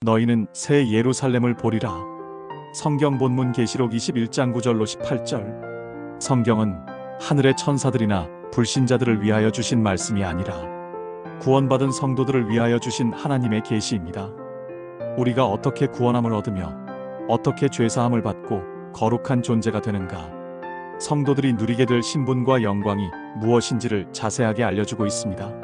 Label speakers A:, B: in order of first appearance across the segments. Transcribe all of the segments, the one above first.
A: 너희는 새 예루살렘을 보리라. 성경 본문 계시록 21장 9절로 18절. 성경은 하늘의 천사들이나 불신자들을 위하여 주신 말씀이 아니라 구원받은 성도들을 위하여 주신 하나님의 계시입니다. 우리가 어떻게 구원함을 얻으며 어떻게 죄사함을 받고 거룩한 존재가 되는가, 성도들이 누리게 될 신분과 영광이 무엇인지를 자세하게 알려주고 있습니다.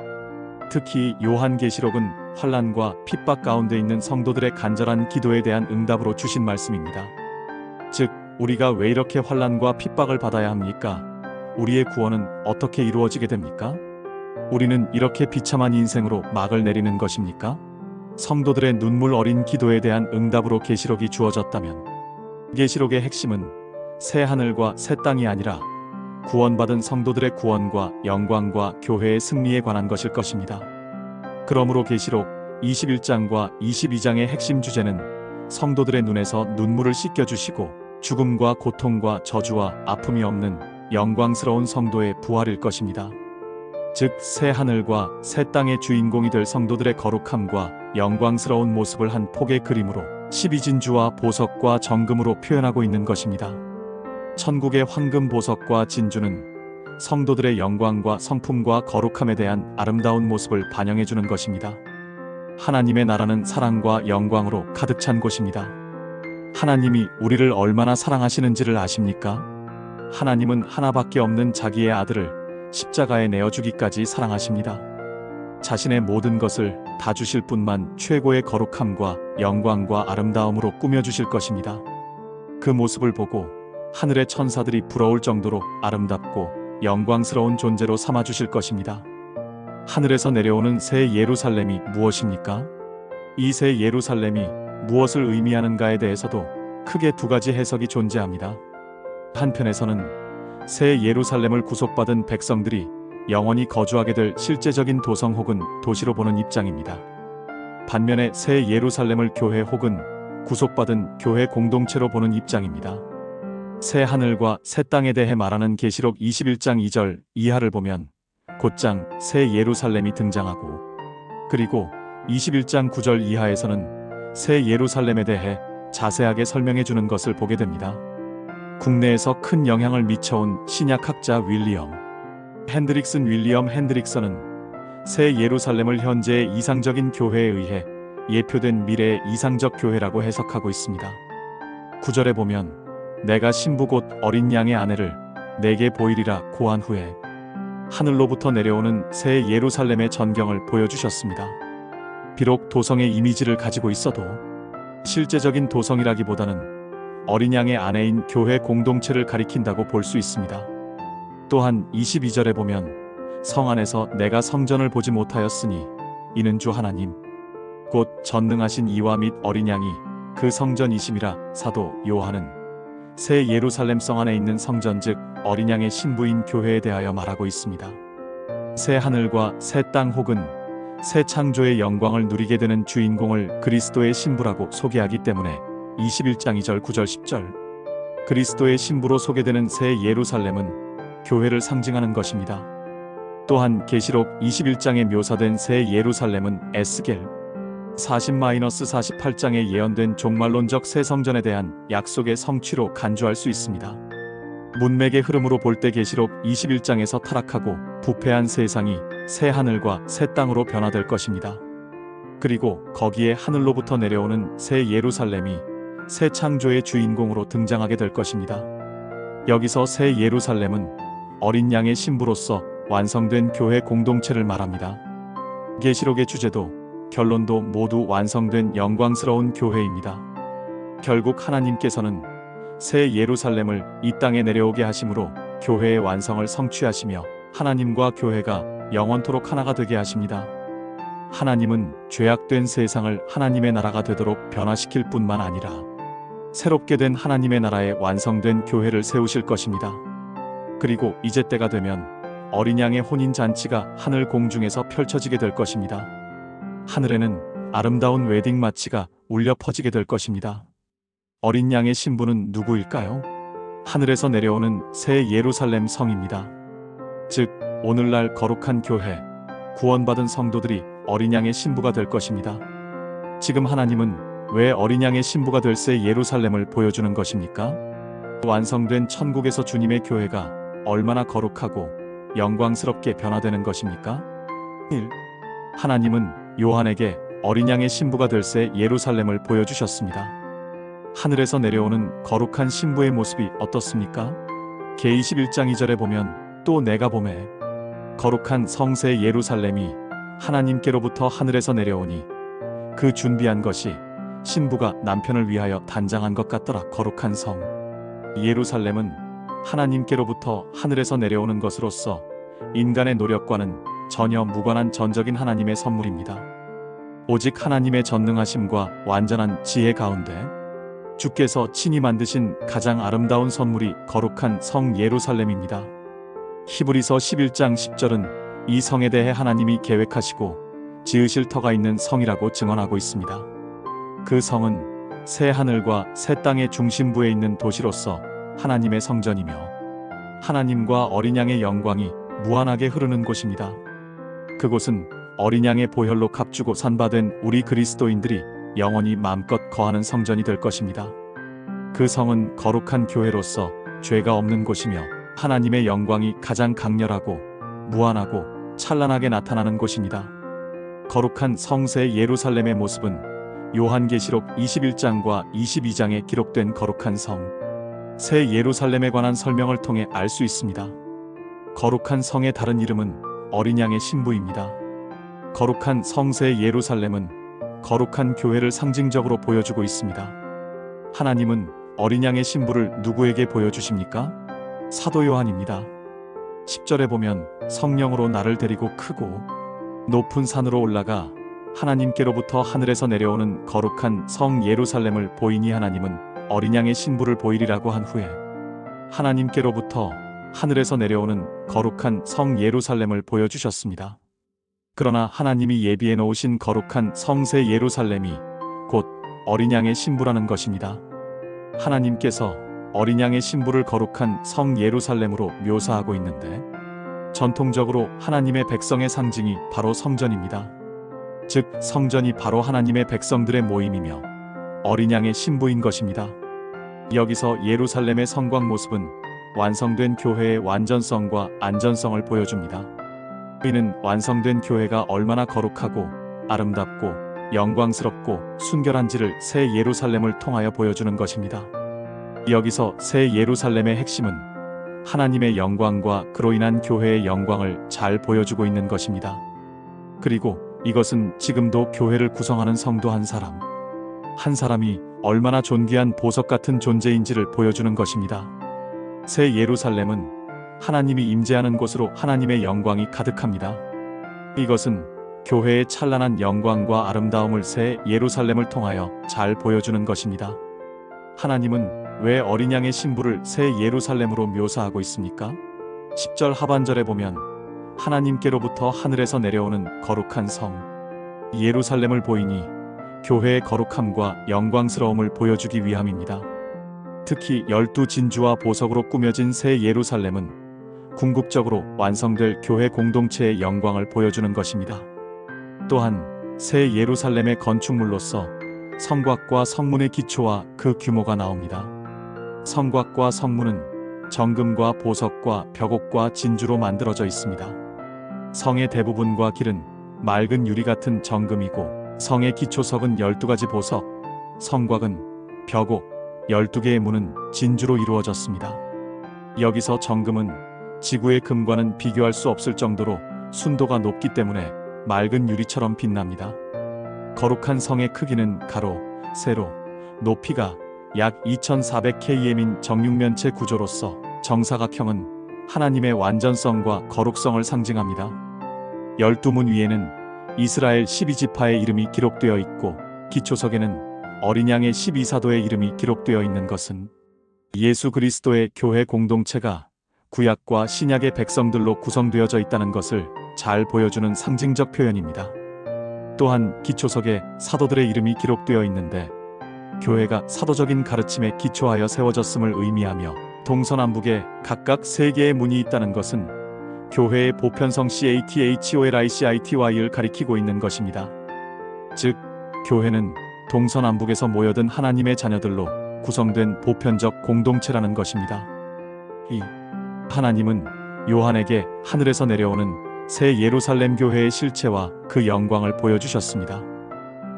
A: 특히 요한계시록은 환난과 핍박 가운데 있는 성도들의 간절한 기도에 대한 응답으로 주신 말씀입니다. 즉, 우리가 왜 이렇게 환난과 핍박을 받아야 합니까? 우리의 구원은 어떻게 이루어지게 됩니까? 우리는 이렇게 비참한 인생으로 막을 내리는 것입니까? 성도들의 눈물 어린 기도에 대한 응답으로 계시록이 주어졌다면, 계시록의 핵심은 새 하늘과 새 땅이 아니라 구원받은 성도들의 구원과 영광과 교회의 승리에 관한 것일 것입니다. 그러므로 계시록 21장과 22장의 핵심 주제는 성도들의 눈에서 눈물을 씻겨주시고 죽음과 고통과 저주와 아픔이 없는 영광스러운 성도의 부활일 것입니다. 즉, 새 하늘과 새 땅의 주인공이 될 성도들의 거룩함과 영광스러운 모습을 한 폭의 그림으로 12진주와 보석과 정금으로 표현하고 있는 것입니다. 천국의 황금 보석과 진주는 성도들의 영광과 성품과 거룩함에 대한 아름다운 모습을 반영해주는 것입니다. 하나님의 나라는 사랑과 영광으로 가득 찬 곳입니다. 하나님이 우리를 얼마나 사랑하시는지를 아십니까? 하나님은 하나밖에 없는 자기의 아들을 십자가에 내어주기까지 사랑하십니다. 자신의 모든 것을 다 주실 뿐만 최고의 거룩함과 영광과 아름다움으로 꾸며주실 것입니다. 그 모습을 보고 하늘의 천사들이 부러울 정도로 아름답고 영광스러운 존재로 삼아주실 것입니다. 하늘에서 내려오는 새 예루살렘이 무엇입니까? 이 새 예루살렘이 무엇을 의미하는가에 대해서도 크게 두 가지 해석이 존재합니다. 한편에서는 새 예루살렘을 구속받은 백성들이 영원히 거주하게 될 실제적인 도성 혹은 도시로 보는 입장입니다. 반면에 새 예루살렘을 교회 혹은 구속받은 교회 공동체로 보는 입장입니다. 새 하늘과 새 땅에 대해 말하는 계시록 21장 2절 이하를 보면 곧장 새 예루살렘이 등장하고, 그리고 21장 9절 이하에서는 새 예루살렘에 대해 자세하게 설명해 주는 것을 보게 됩니다. 국내에서 큰 영향을 미쳐온 신약학자 윌리엄 핸드릭슨은 새 예루살렘을 현재의 이상적인 교회에 의해 예표된 미래의 이상적 교회라고 해석하고 있습니다. 9절에 보면 내가 신부 곧 어린 양의 아내를 내게 보이리라 고한 후에 하늘로부터 내려오는 새 예루살렘의 전경을 보여주셨습니다. 비록 도성의 이미지를 가지고 있어도 실제적인 도성이라기보다는 어린 양의 아내인 교회 공동체를 가리킨다고 볼 수 있습니다. 또한 22절에 보면 성 안에서 내가 성전을 보지 못하였으니 이는 주 하나님 곧 전능하신 이와 및 어린 양이 그 성전이심이라. 사도 요한은 새 예루살렘 성 안에 있는 성전 즉 어린 양의 신부인 교회에 대하여 말하고 있습니다. 새 하늘과 새 땅 혹은 새 창조의 영광을 누리게 되는 주인공을 그리스도의 신부라고 소개하기 때문에 21장 2절 9절 10절 그리스도의 신부로 소개되는 새 예루살렘은 교회를 상징하는 것입니다. 또한 계시록 21장에 묘사된 새 예루살렘은 에스겔 40-48장에 예언된 종말론적 새 성전에 대한 약속의 성취로 간주할 수 있습니다. 문맥의 흐름으로 볼 때 계시록 21장에서 타락하고 부패한 세상이 새 하늘과 새 땅으로 변화될 것입니다. 그리고 거기에 하늘로부터 내려오는 새 예루살렘이 새 창조의 주인공으로 등장하게 될 것입니다. 여기서 새 예루살렘은 어린 양의 신부로서 완성된 교회 공동체를 말합니다. 계시록의 주제도 결론도 모두 완성된 영광스러운 교회입니다. 결국 하나님께서는 새 예루살렘을 이 땅에 내려오게 하심으로 교회의 완성을 성취하시며 하나님과 교회가 영원토록 하나가 되게 하십니다. 하나님은 죄악된 세상을 하나님의 나라가 되도록 변화시킬 뿐만 아니라 새롭게 된 하나님의 나라에 완성된 교회를 세우실 것입니다. 그리고 이제 때가 되면 어린 양의 혼인잔치가 하늘 공중에서 펼쳐지게 될 것입니다. 하늘에는 아름다운 웨딩 마치가 울려 퍼지게 될 것입니다. 어린 양의 신부는 누구일까요? 하늘에서 내려오는 새 예루살렘 성입니다. 즉, 오늘날 거룩한 교회, 구원받은 성도들이 어린 양의 신부가 될 것입니다. 지금 하나님은 왜 어린 양의 신부가 될 새 예루살렘을 보여주는 것입니까? 완성된 천국에서 주님의 교회가 얼마나 거룩하고 영광스럽게 변화되는 것입니까? 1. 하나님은 요한에게 어린 양의 신부가 될 새 예루살렘을 보여주셨습니다. 하늘에서 내려오는 거룩한 신부의 모습이 어떻습니까? 계 21장 2절에 보면 또 내가 보매 거룩한 성새 예루살렘이 하나님께로부터 하늘에서 내려오니 그 준비한 것이 신부가 남편을 위하여 단장한 것 같더라. 거룩한 성 예루살렘은 하나님께로부터 하늘에서 내려오는 것으로서 인간의 노력과는 전혀 무관한 전적인 하나님의 선물입니다. 오직 하나님의 전능하심과 완전한 지혜 가운데 주께서 친히 만드신 가장 아름다운 선물이 거룩한 성 예루살렘입니다. 히브리서 11장 10절은 이 성에 대해 하나님이 계획하시고 지으실 터가 있는 성이라고 증언하고 있습니다. 그 성은 새 하늘과 새 땅의 중심부에 있는 도시로서 하나님의 성전이며 하나님과 어린 양의 영광이 무한하게 흐르는 곳입니다. 그곳은 어린 양의 보혈로 값주고 산바된 우리 그리스도인들이 영원히 마음껏 거하는 성전이 될 것입니다. 그 성은 거룩한 교회로서 죄가 없는 곳이며 하나님의 영광이 가장 강렬하고 무한하고 찬란하게 나타나는 곳입니다. 거룩한 성새 예루살렘의 모습은 요한계시록 21장과 22장에 기록된 거룩한 성, 새 예루살렘에 관한 설명을 통해 알 수 있습니다. 거룩한 성의 다른 이름은 어린 양의 신부입니다. 거룩한 성새 예루살렘은 거룩한 교회를 상징적으로 보여주고 있습니다. 하나님은 어린 양의 신부를 누구에게 보여주십니까? 사도 요한입니다. 10절에 보면 성령으로 나를 데리고 크고 높은 산으로 올라가 하나님께로부터 하늘에서 내려오는 거룩한 성 예루살렘을 보이니 하나님은 어린 양의 신부를 보이리라고 한 후에 하나님께로부터 하늘에서 내려오는 거룩한 성 예루살렘을 보여주셨습니다. 그러나 하나님이 예비해 놓으신 거룩한 성새 예루살렘이 곧 어린 양의 신부라는 것입니다. 하나님께서 어린 양의 신부를 거룩한 성 예루살렘으로 묘사하고 있는데 전통적으로 하나님의 백성의 상징이 바로 성전입니다. 즉 성전이 바로 하나님의 백성들의 모임이며 어린 양의 신부인 것입니다. 여기서 예루살렘의 성곽 모습은 완성된 교회의 완전성과 안전성을 보여줍니다. 이는 완성된 교회가 얼마나 거룩하고 아름답고 영광스럽고 순결한지를 새 예루살렘을 통하여 보여주는 것입니다. 여기서 새 예루살렘의 핵심은 하나님의 영광과 그로 인한 교회의 영광을 잘 보여주고 있는 것입니다. 그리고 이것은 지금도 교회를 구성하는 성도 한 사람이 얼마나 존귀한 보석 같은 존재인지를 보여주는 것입니다. 새 예루살렘은 하나님이 임재하는 곳으로 하나님의 영광이 가득합니다. 이것은 교회의 찬란한 영광과 아름다움을 새 예루살렘을 통하여 잘 보여주는 것입니다. 하나님은 왜 어린 양의 신부를 새 예루살렘으로 묘사하고 있습니까? 10절 하반절에 보면 하나님께로부터 하늘에서 내려오는 거룩한 성 예루살렘을 보이니 교회의 거룩함과 영광스러움을 보여주기 위함입니다. 특히 12진주와 보석으로 꾸며진 새 예루살렘은 궁극적으로 완성될 교회 공동체의 영광을 보여주는 것입니다. 또한 새 예루살렘의 건축물로서 성곽과 성문의 기초와 그 규모가 나옵니다. 성곽과 성문은 정금과 보석과 벽옥과 진주로 만들어져 있습니다. 성의 대부분과 길은 맑은 유리 같은 정금이고 성의 기초석은 12가지 보석, 성곽은 벽옥, 12개의 문은 진주로 이루어졌습니다. 여기서 정금은 지구의 금과는 비교할 수 없을 정도로 순도가 높기 때문에 맑은 유리처럼 빛납니다. 거룩한 성의 크기는 가로, 세로, 높이가 약 2400km인 정육면체 구조로서 정사각형은 하나님의 완전성과 거룩성을 상징합니다. 12문 위에는 이스라엘 12지파의 이름이 기록되어 있고 기초석에는 어린 양의 12사도의 이름이 기록되어 있는 것은 예수 그리스도의 교회 공동체가 구약과 신약의 백성들로 구성되어져 있다는 것을 잘 보여주는 상징적 표현입니다. 또한 기초석에 사도들의 이름이 기록되어 있는데 교회가 사도적인 가르침에 기초하여 세워졌음을 의미하며 동서남북에 각각 3개의 문이 있다는 것은 교회의 보편성 CATHOLICITY를 가리키고 있는 것입니다. 즉 교회는 동서남북에서 모여든 하나님의 자녀들로 구성된 보편적 공동체라는 것입니다. 이 하나님은 요한에게 하늘에서 내려오는 새 예루살렘 교회의 실체와 그 영광을 보여주셨습니다.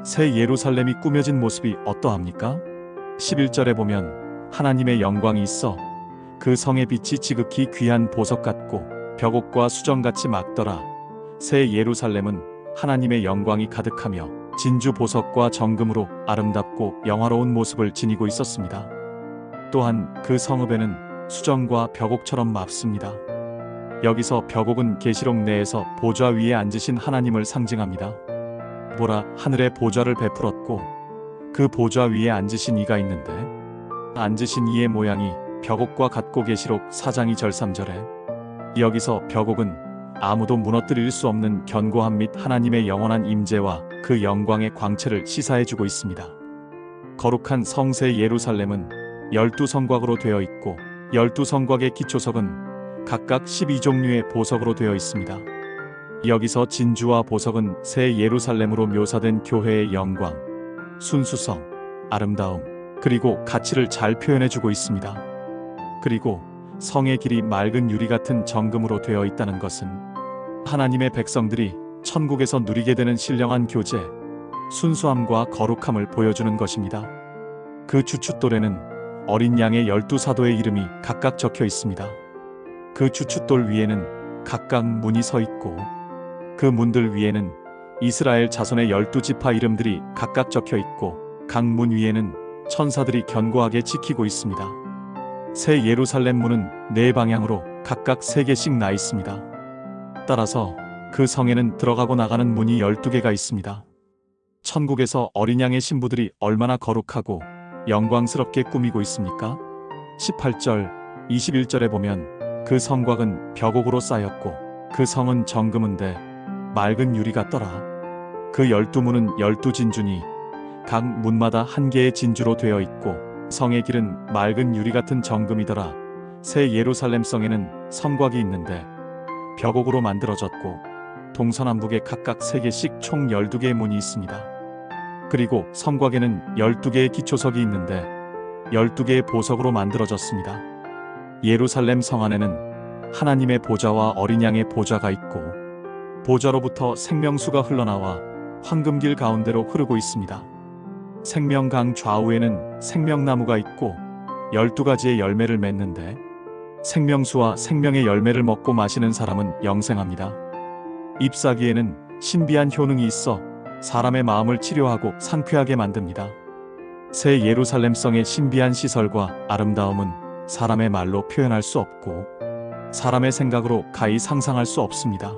A: 새 예루살렘이 꾸며진 모습이 어떠합니까? 11절에 보면 하나님의 영광이 있어 그 성의 빛이 지극히 귀한 보석 같고 벽옥과 수정같이 맑더라. 새 예루살렘은 하나님의 영광이 가득하며 진주 보석과 정금으로 아름답고 영화로운 모습을 지니고 있었습니다. 또한 그 성읍에는 수정과 벽옥처럼 맙습니다. 여기서 벽옥은 계시록 내에서 보좌 위에 앉으신 하나님을 상징합니다. 보라, 하늘에 보좌를 베풀었고 그 보좌 위에 앉으신 이가 있는데 앉으신 이의 모양이 벽옥과 같고 계시록 4장 2절 3절에 여기서 벽옥은 아무도 무너뜨릴 수 없는 견고함 및 하나님의 영원한 임재와 그 영광의 광채를 시사해주고 있습니다. 거룩한 성새 예루살렘은 12성곽으로 되어 있고 12성곽의 기초석은 각각 12종류의 보석으로 되어 있습니다. 여기서 진주와 보석은 새 예루살렘으로 묘사된 교회의 영광, 순수성, 아름다움, 그리고 가치를 잘 표현해주고 있습니다. 그리고 성의 길이 맑은 유리 같은 정금으로 되어 있다는 것은 하나님의 백성들이 천국에서 누리게 되는 신령한 교제, 순수함과 거룩함을 보여주는 것입니다. 그 주춧돌에는 어린 양의 12사도의 이름이 각각 적혀 있습니다. 그 주춧돌 위에는 각각 문이 서 있고 그 문들 위에는 이스라엘 자손의 12지파 이름들이 각각 적혀 있고 각 문 위에는 천사들이 견고하게 지키고 있습니다. 새 예루살렘 문은 4방향으로 각각 3개씩 나 있습니다. 따라서 그 성에는 들어가고 나가는 문이 12개가 있습니다. 천국에서 어린 양의 신부들이 얼마나 거룩하고 영광스럽게 꾸미고 있습니까? 18절, 21절에 보면 그 성곽은 벽옥으로 쌓였고 그 성은 정금은데 맑은 유리 같더라. 그 12문은 12진주니 각 문마다 한 개의 진주로 되어 있고 성의 길은 맑은 유리 같은 정금이더라. 새 예루살렘 성에는 성곽이 있는데 벽옥으로 만들어졌고 동서남북에 각각 3개씩 총 12개의 문이 있습니다. 그리고 성곽에는 12개의 기초석이 있는데 12개의 보석으로 만들어졌습니다. 예루살렘 성 안에는 하나님의 보좌와 어린 양의 보좌가 있고 보좌로부터 생명수가 흘러나와 황금길 가운데로 흐르고 있습니다. 생명강 좌우에는 생명나무가 있고 12가지의 열매를 맺는데 생명수와 생명의 열매를 먹고 마시는 사람은 영생합니다. 잎사귀에는 신비한 효능이 있어 사람의 마음을 치료하고 상쾌하게 만듭니다. 새 예루살렘 성의 신비한 시설과 아름다움은 사람의 말로 표현할 수 없고 사람의 생각으로 가히 상상할 수 없습니다.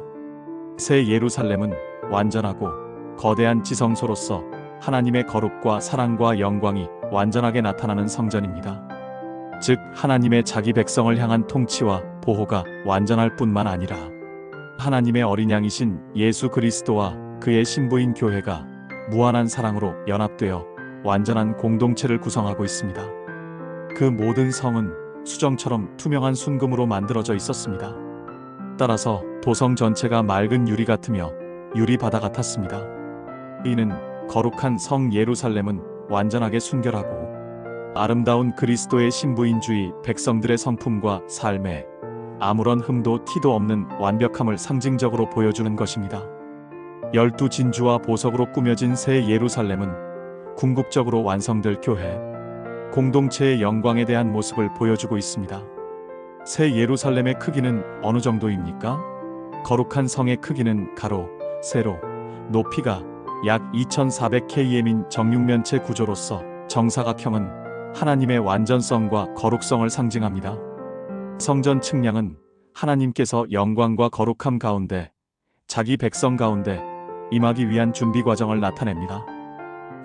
A: 새 예루살렘은 완전하고 거대한 지성소로서 하나님의 거룩과 사랑과 영광이 완전하게 나타나는 성전입니다. 즉 하나님의 자기 백성을 향한 통치와 보호가 완전할 뿐만 아니라 하나님의 어린 양이신 예수 그리스도와 그의 신부인 교회가 무한한 사랑으로 연합되어 완전한 공동체를 구성하고 있습니다. 그 모든 성은 수정처럼 투명한 순금으로 만들어져 있었습니다. 따라서 도성 전체가 맑은 유리 같으며 유리 바다 같았습니다. 이는 거룩한 성 예루살렘은 완전하게 순결하고 아름다운 그리스도의 신부인 주의 백성들의 성품과 삶에 아무런 흠도 티도 없는 완벽함을 상징적으로 보여주는 것입니다. 12진주와 보석으로 꾸며진 새 예루살렘은 궁극적으로 완성될 교회, 공동체의 영광에 대한 모습을 보여주고 있습니다. 새 예루살렘의 크기는 어느 정도입니까? 거룩한 성의 크기는 가로, 세로, 높이가 약 2400km인 정육면체 구조로서 정사각형은 하나님의 완전성과 거룩성을 상징합니다. 성전 측량은 하나님께서 영광과 거룩함 가운데 자기 백성 가운데 임하기 위한 준비 과정을 나타냅니다.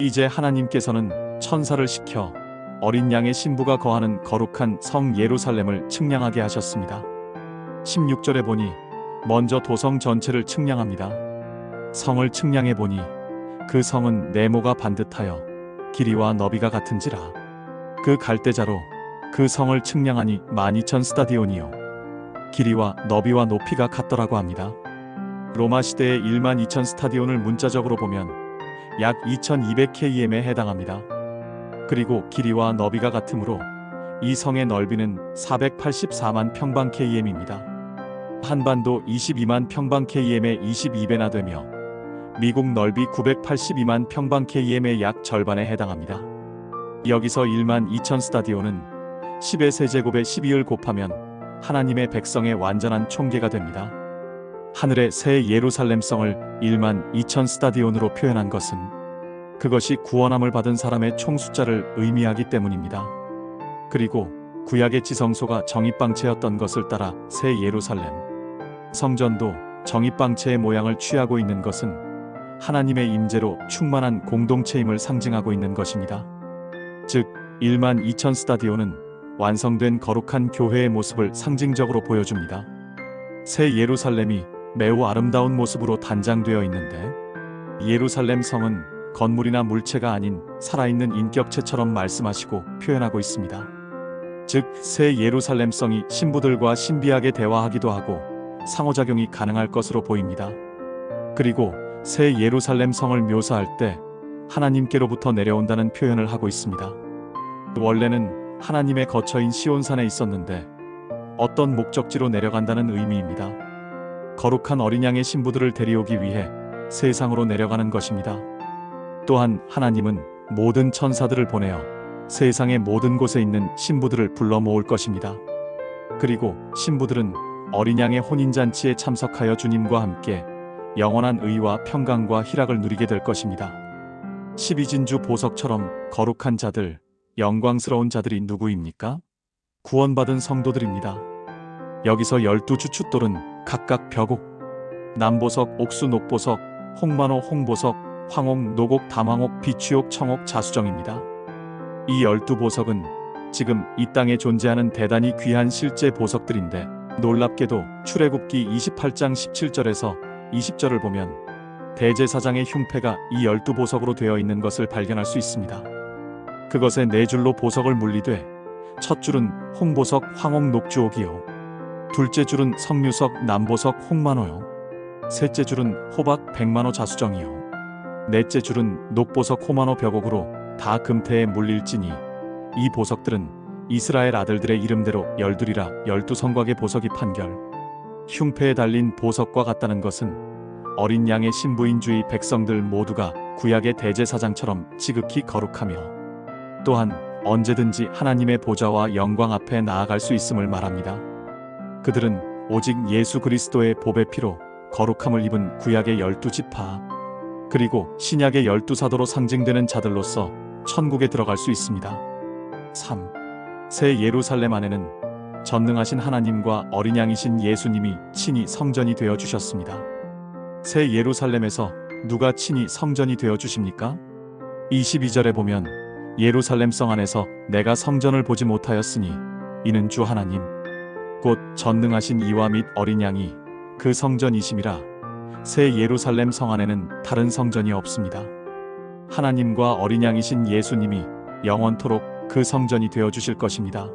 A: 이제 하나님께서는 천사를 시켜 어린 양의 신부가 거하는 거룩한 성 예루살렘을 측량하게 하셨습니다. 16절에 보니 먼저 도성 전체를 측량합니다. 성을 측량해 보니 그 성은 네모가 반듯하여 길이와 너비가 같은지라. 그 갈대자로 그 성을 측량하니 12,000 스타디온이요 길이와 너비와 높이가 같더라고 합니다. 로마 시대의 12,000 스타디온을 문자적으로 보면 약 2200km에 해당합니다. 그리고 길이와 너비가 같으므로 이 성의 넓이는 484만 평방km입니다. 한반도 22만 평방km의 22배나 되며 미국 넓이 982만 평방km의 약 절반에 해당합니다. 여기서 1만 2천 스타디온은 10의 세제곱에 12을 곱하면 하나님의 백성의 완전한 총계가 됩니다. 하늘의 새 예루살렘성을 1만 2천 스타디온으로 표현한 것은 그것이 구원함을 받은 사람의 총 숫자를 의미하기 때문입니다. 그리고 구약의 지성소가 정립방체였던 것을 따라 새 예루살렘 성전도 정립방체의 모양을 취하고 있는 것은 하나님의 임재로 충만한 공동체임을 상징하고 있는 것입니다. 즉 1만 2천 스타디온은 완성된 거룩한 교회의 모습을 상징적으로 보여줍니다. 새 예루살렘이 매우 아름다운 모습으로 단장되어 있는데 예루살렘 성은 건물이나 물체가 아닌 살아있는 인격체처럼 말씀하시고 표현하고 있습니다. 즉 새 예루살렘 성이 신부들과 신비하게 대화하기도 하고 상호작용이 가능할 것으로 보입니다. 그리고 새 예루살렘 성을 묘사할 때 하나님께로부터 내려온다는 표현을 하고 있습니다. 원래는 하나님의 거처인 시온산에 있었는데 어떤 목적지로 내려간다는 의미입니다. 거룩한 어린 양의 신부들을 데려오기 위해 세상으로 내려가는 것입니다. 또한 하나님은 모든 천사들을 보내어 세상의 모든 곳에 있는 신부들을 불러 모을 것입니다. 그리고 신부들은 어린 양의 혼인잔치에 참석하여 주님과 함께 영원한 의와 평강과 희락을 누리게 될 것입니다. 12진주 보석처럼 거룩한 자들, 영광스러운 자들이 누구입니까? 구원받은 성도들입니다. 여기서 12주춧돌은 각각 벼곡, 남보석, 옥수, 녹보석, 홍만호, 홍보석, 황옥, 노곡, 담황옥, 비취옥, 청옥, 자수정입니다. 이 12보석은 지금 이 땅에 존재하는 대단히 귀한 실제 보석들인데 놀랍게도 출애굽기 28장 17절에서 20절을 보면 대제사장의 흉패가 이 12보석으로 되어 있는 것을 발견할 수 있습니다. 그것에 네 줄로 보석을 물리되 첫 줄은 홍보석, 황옥, 녹주옥이요, 둘째 줄은 석류석, 남보석, 홍만호요, 셋째 줄은 호박, 백만호, 자수정이요, 넷째 줄은 녹보석, 호만호, 벽옥으로 다 금태에 물릴지니 이 보석들은 이스라엘 아들들의 이름대로 열둘이라 12성곽의 보석이 판결. 흉패에 달린 보석과 같다는 것은 어린 양의 신부인 주의 백성들 모두가 구약의 대제사장처럼 지극히 거룩하며 또한 언제든지 하나님의 보좌와 영광 앞에 나아갈 수 있음을 말합니다. 그들은 오직 예수 그리스도의 보배 피로 거룩함을 입은 구약의 12지파 그리고 신약의 12사도로 상징되는 자들로서 천국에 들어갈 수 있습니다. 3. 새 예루살렘 안에는 전능하신 하나님과 어린 양이신 예수님이 친히 성전이 되어 주셨습니다. 새 예루살렘에서 누가 친히 성전이 되어 주십니까? 22절에 보면 예루살렘 성 안에서 내가 성전을 보지 못하였으니 이는 주 하나님 곧 전능하신 이와 및 어린 양이 그 성전이심이라. 새 예루살렘 성 안에는 다른 성전이 없습니다. 하나님과 어린 양이신 예수님이 영원토록 그 성전이 되어 주실 것입니다.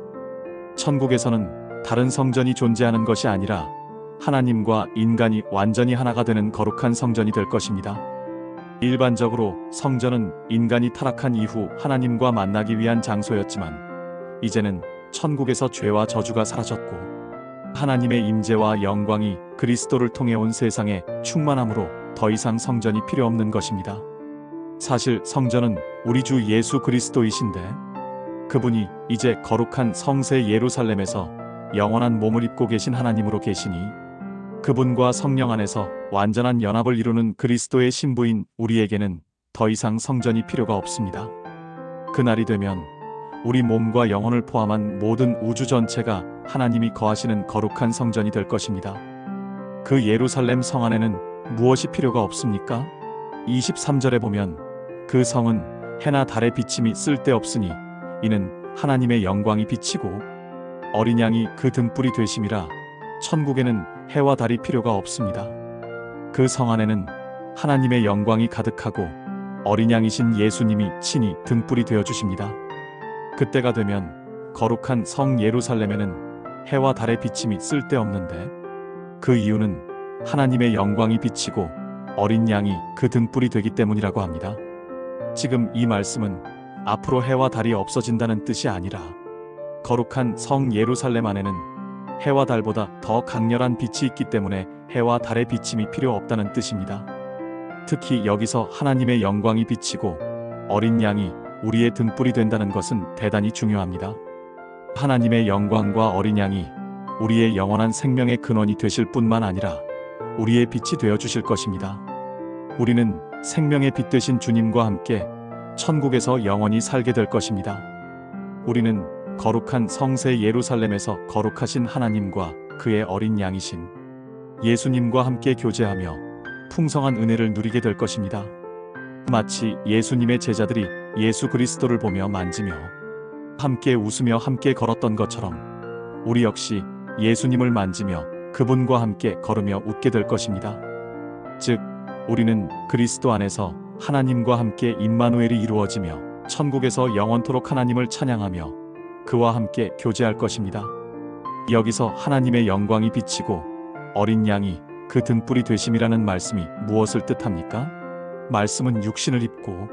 A: 천국에서는 다른 성전이 존재하는 것이 아니라 하나님과 인간이 완전히 하나가 되는 거룩한 성전이 될 것입니다. 일반적으로 성전은 인간이 타락한 이후 하나님과 만나기 위한 장소였지만 이제는 천국에서 죄와 저주가 사라졌고 하나님의 임재와 영광이 그리스도를 통해 온 세상에 충만함으로 더 이상 성전이 필요 없는 것입니다. 사실 성전은 우리 주 예수 그리스도이신데 그분이 이제 거룩한 성새 예루살렘에서 영원한 몸을 입고 계신 하나님으로 계시니 그분과 성령 안에서 완전한 연합을 이루는 그리스도의 신부인 우리에게는 더 이상 성전이 필요가 없습니다. 그날이 되면 우리 몸과 영혼을 포함한 모든 우주 전체가 하나님이 거하시는 거룩한 성전이 될 것입니다. 그 예루살렘 성 안에는 무엇이 필요가 없습니까? 23절에 보면 그 성은 해나 달의 비침이 쓸데없으니 이는 하나님의 영광이 비치고 어린 양이 그 등불이 되심이라. 천국에는 해와 달이 필요가 없습니다. 그 성 안에는 하나님의 영광이 가득하고 어린 양이신 예수님이 친히 등불이 되어 주십니다. 그때가 되면 거룩한 성 예루살렘에는 해와 달의 비침이 쓸데없는데 그 이유는 하나님의 영광이 비치고 어린 양이 그 등불이 되기 때문이라고 합니다. 지금 이 말씀은 앞으로 해와 달이 없어진다는 뜻이 아니라 거룩한 성 예루살렘 안에는 해와 달보다 더 강렬한 빛이 있기 때문에 해와 달의 비침이 필요 없다는 뜻입니다. 특히 여기서 하나님의 영광이 비치고 어린 양이 우리의 등불이 된다는 것은 대단히 중요합니다. 하나님의 영광과 어린 양이 우리의 영원한 생명의 근원이 되실 뿐만 아니라 우리의 빛이 되어 주실 것입니다. 우리는 생명의 빛 되신 주님과 함께 천국에서 영원히 살게 될 것입니다. 우리는 거룩한 성세 예루살렘에서 거룩하신 하나님과 그의 어린 양이신 예수님과 함께 교제하며 풍성한 은혜를 누리게 될 것입니다. 마치 예수님의 제자들이 예수 그리스도를 보며 만지며 함께 웃으며 함께 걸었던 것처럼 우리 역시 예수님을 만지며 그분과 함께 걸으며 웃게 될 것입니다. 즉, 우리는 그리스도 안에서 하나님과 함께 임마누엘이 이루어지며 천국에서 영원토록 하나님을 찬양하며 그와 함께 교제할 것입니다. 여기서 하나님의 영광이 비치고 어린 양이 그 등불이 되심이라는 말씀이 무엇을 뜻합니까? 말씀은 육신을 입고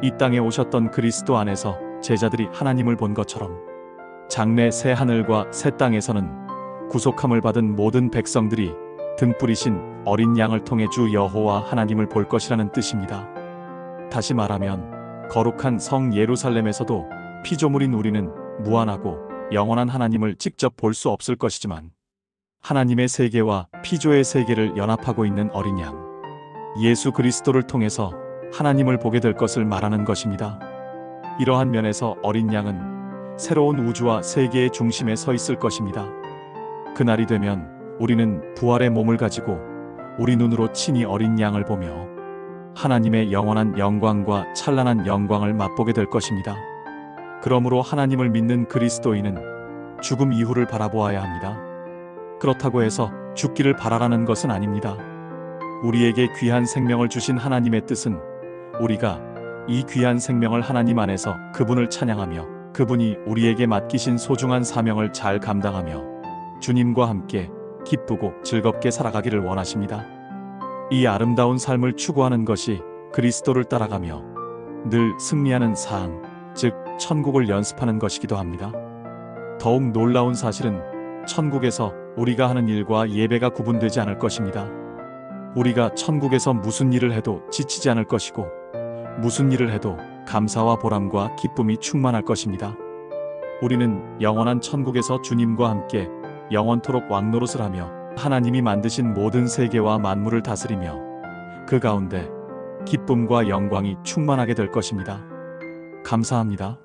A: 이 땅에 오셨던 그리스도 안에서 제자들이 하나님을 본 것처럼 장래 새 하늘과 새 땅에서는 구속함을 받은 모든 백성들이 등불이신 어린 양을 통해 주 여호와 하나님을 볼 것이라는 뜻입니다. 다시 말하면 거룩한 성 예루살렘에서도 피조물인 우리는 무한하고 영원한 하나님을 직접 볼 수 없을 것이지만 하나님의 세계와 피조의 세계를 연합하고 있는 어린 양 예수 그리스도를 통해서 하나님을 보게 될 것을 말하는 것입니다. 이러한 면에서 어린 양은 새로운 우주와 세계의 중심에 서 있을 것입니다. 그날이 되면 우리는 부활의 몸을 가지고 우리 눈으로 친히 어린 양을 보며 하나님의 영원한 영광과 찬란한 영광을 맛보게 될 것입니다. 그러므로 하나님을 믿는 그리스도인은 죽음 이후를 바라보아야 합니다. 그렇다고 해서 죽기를 바라라는 것은 아닙니다. 우리에게 귀한 생명을 주신 하나님의 뜻은 우리가 이 귀한 생명을 하나님 안에서 그분을 찬양하며 그분이 우리에게 맡기신 소중한 사명을 잘 감당하며 주님과 함께 기쁘고 즐겁게 살아가기를 원하십니다. 이 아름다운 삶을 추구하는 것이 그리스도를 따라가며 늘 승리하는 삶, 즉 천국을 연습하는 것이기도 합니다. 더욱 놀라운 사실은 천국에서 우리가 하는 일과 예배가 구분되지 않을 것입니다. 우리가 천국에서 무슨 일을 해도 지치지 않을 것이고 무슨 일을 해도 감사와 보람과 기쁨이 충만할 것입니다. 우리는 영원한 천국에서 주님과 함께 영원토록 왕노릇을 하며 하나님이 만드신 모든 세계와 만물을 다스리며 그 가운데 기쁨과 영광이 충만하게 될 것입니다. 감사합니다.